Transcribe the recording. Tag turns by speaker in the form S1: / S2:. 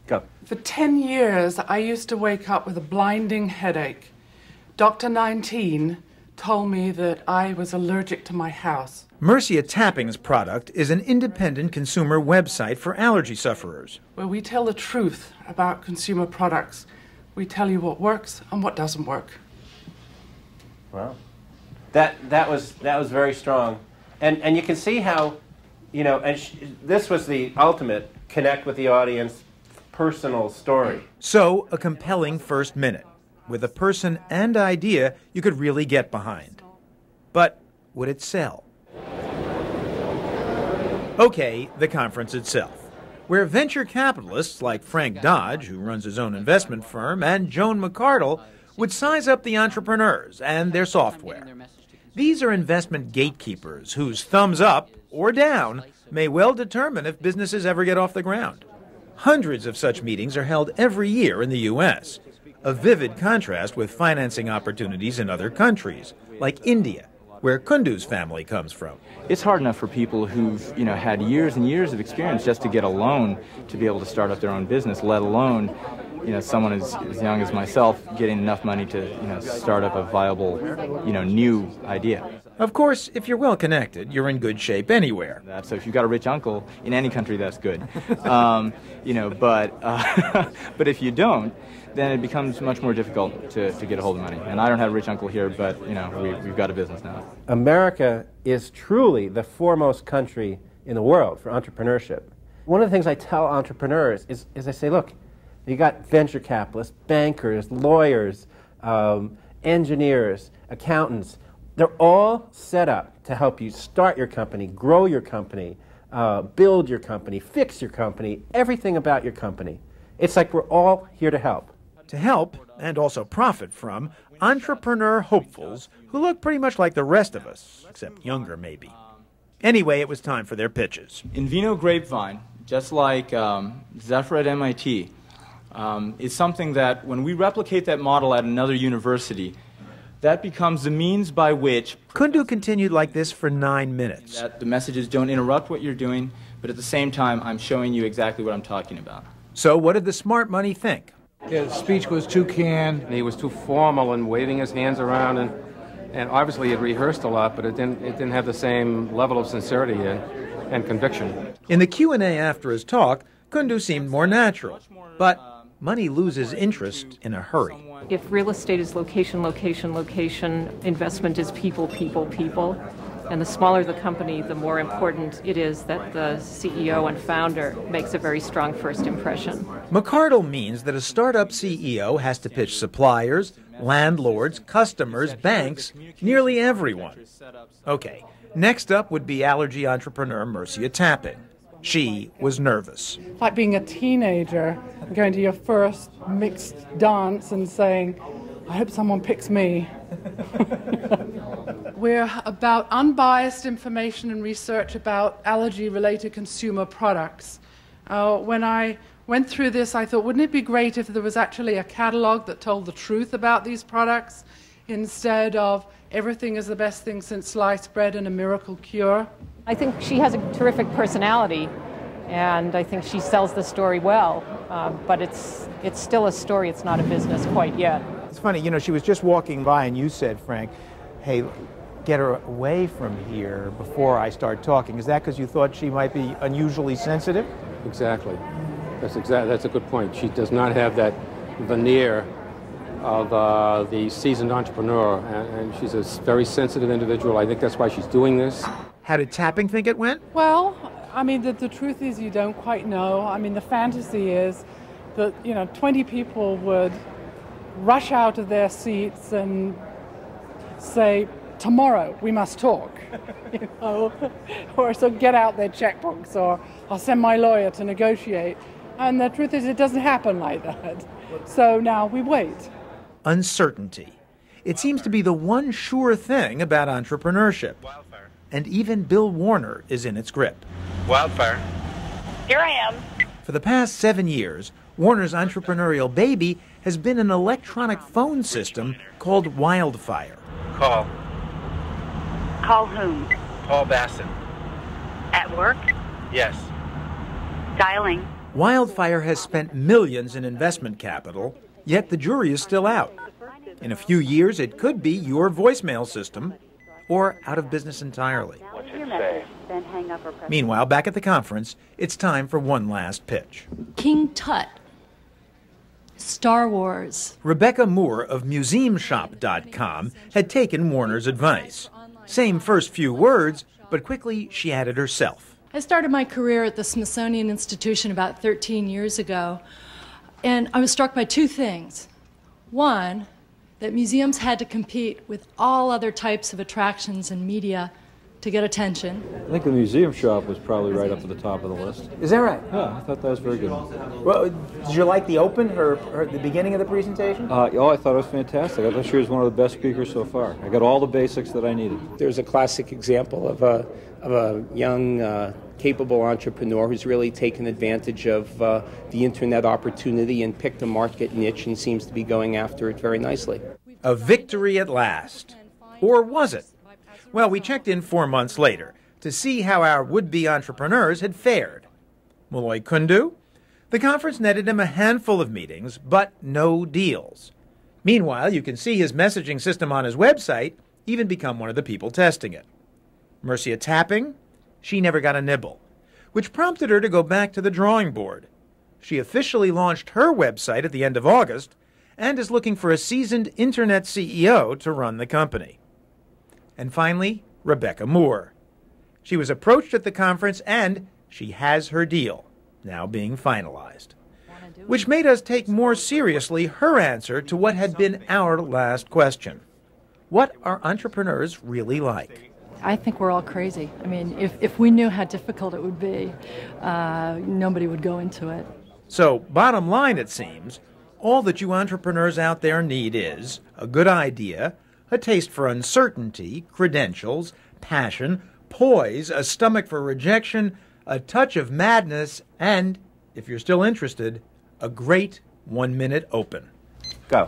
S1: Go.
S2: For 10 years, I used to wake up with a blinding headache. Dr. 19 told me that I was allergic to my house.
S3: Mercia Tapping's product is an independent consumer website for allergy sufferers.
S2: Where we tell the truth about consumer products. We tell you what works and what doesn't work.
S1: Wow. That was very strong. And you can see how, you know, this was the ultimate connect with the audience, personal story.
S3: So, a compelling first minute, with a person and idea you could really get behind. But would it sell? Okay, the conference itself, where venture capitalists like Frank Dodge, who runs his own investment firm, and Joan McArdle would size up the entrepreneurs and their software. These are investment gatekeepers whose thumbs up or down may well determine if businesses ever get off the ground. Hundreds of such meetings are held every year in the U.S., a vivid contrast with financing opportunities in other countries, like India, where Kundu's family comes from.
S4: It's hard enough for people who've, had years and years of experience just to get a loan to be able to start up their own business, let alone, someone as young as myself getting enough money to, start up a viable, new idea.
S3: Of course, if you're well connected, you're in good shape anywhere.
S4: So if you've got a rich uncle in any country, that's good. But if you don't, then it becomes much more difficult to get a hold of money. And I don't have a rich uncle here, but we've got a business now.
S1: America is truly the foremost country in the world for entrepreneurship. One of the things I tell entrepreneurs is I say, look, you got venture capitalists, bankers, lawyers, engineers, accountants. They're all set up to help you start your company, grow your company, build your company, fix your company, everything about your company. It's like we're all here to help.
S3: To help, and also profit from, entrepreneur hopefuls who look pretty much like the rest of us, except younger maybe. Anyway, it was time for their pitches.
S4: In Vino Grapevine, just like Zephyr at MIT, is something that when we replicate that model at another university, that becomes the means by which...
S3: Kundu continued like this for 9 minutes.
S4: That the messages don't interrupt what you're doing, but at the same time, I'm showing you exactly what I'm talking about.
S3: So what did the smart money think?
S5: His speech was too canned.
S6: And he was too formal and waving his hands around, and obviously he had rehearsed a lot, but it didn't have the same level of sincerity and conviction.
S3: In the Q&A after his talk, Kundu seemed more natural, but money loses interest in a hurry.
S7: If real estate is location, location, location, investment is people, people, people, and the smaller the company, the more important it is that the CEO and founder makes a very strong first impression.
S3: McArdle means that a startup CEO has to pitch suppliers, landlords, customers, banks, nearly everyone. Okay, next up would be allergy entrepreneur Mercia Tapping. She was nervous.
S2: Like being a teenager, going to your first mixed dance and saying, I hope someone picks me. We're about unbiased information and research about allergy-related consumer products. When I went through this, I thought, wouldn't it be great if there was actually a catalog that told the truth about these products instead of everything is the best thing since sliced bread and a miracle cure?
S7: I think she has a terrific personality, and I think she sells the story well, but it's still a story, it's not a business quite yet.
S3: It's funny, she was just walking by and you said, Frank, hey, get her away from here before I start talking. Is that because you thought she might be unusually sensitive?
S6: Exactly. That's a good point. She does not have that veneer of the seasoned entrepreneur, and she's a very sensitive individual. I think that's why she's doing this.
S3: How did Tapping think it went?
S2: Well, I mean, the truth is you don't quite know. I mean, the fantasy is that, 20 people would rush out of their seats and say, tomorrow we must talk, or so get out their checkbooks, or I'll send my lawyer to negotiate. And the truth is it doesn't happen like that. So now we wait.
S3: Uncertainty. It seems to be the one sure thing about entrepreneurship. And even Bill Warner is in its grip.
S8: Wildfire.
S9: Here I am.
S3: For the past 7 years, Warner's entrepreneurial baby has been an electronic phone system called Wildfire.
S8: Call.
S9: Call whom?
S8: Paul Basson.
S9: At work?
S8: Yes.
S9: Dialing.
S3: Wildfire has spent millions in investment capital, yet the jury is still out. In a few years, it could be your voicemail system or out of business entirely. Meanwhile, back at the conference, it's time for one last pitch.
S8: King Tut. Star Wars.
S3: Rebecca Moore of MuseumShop.com had taken Warner's advice. Same first few words, but quickly she added herself.
S8: I started my career at the Smithsonian Institution about 13 years ago, and I was struck by two things. One, that museums had to compete with all other types of attractions and media to get attention.
S10: I think the museum shop was probably right up at the top of the list.
S11: Is that right?
S10: Yeah, I thought that was very good.
S11: Well, did you like the open or the beginning of the presentation?
S10: I thought it was fantastic. I thought she was one of the best speakers so far. I got all the basics that I needed.
S12: There's a classic example of a young, capable entrepreneur who's really taken advantage of the internet opportunity and picked a market niche and seems to be going after it very nicely.
S3: A victory at last. Or was it? Well, we checked in 4 months later to see how our would-be entrepreneurs had fared. Molloy Kundu? The conference netted him a handful of meetings, but no deals. Meanwhile, you can see his messaging system on his website, even become one of the people testing it. Mercia Tapping? She never got a nibble, which prompted her to go back to the drawing board. She officially launched her website at the end of August and is looking for a seasoned internet CEO to run the company. And finally, Rebecca Moore. She was approached at the conference and she has her deal, now being finalized. Which made us take more seriously her answer to what had been our last question. What are entrepreneurs really like?
S8: I think we're all crazy. I mean, if we knew how difficult it would be, nobody would go into it.
S3: So, bottom line, it seems, all that you entrepreneurs out there need is a good idea, a taste for uncertainty, credentials, passion, poise, a stomach for rejection, a touch of madness, and, if you're still interested, a great 1-minute open.
S11: Go.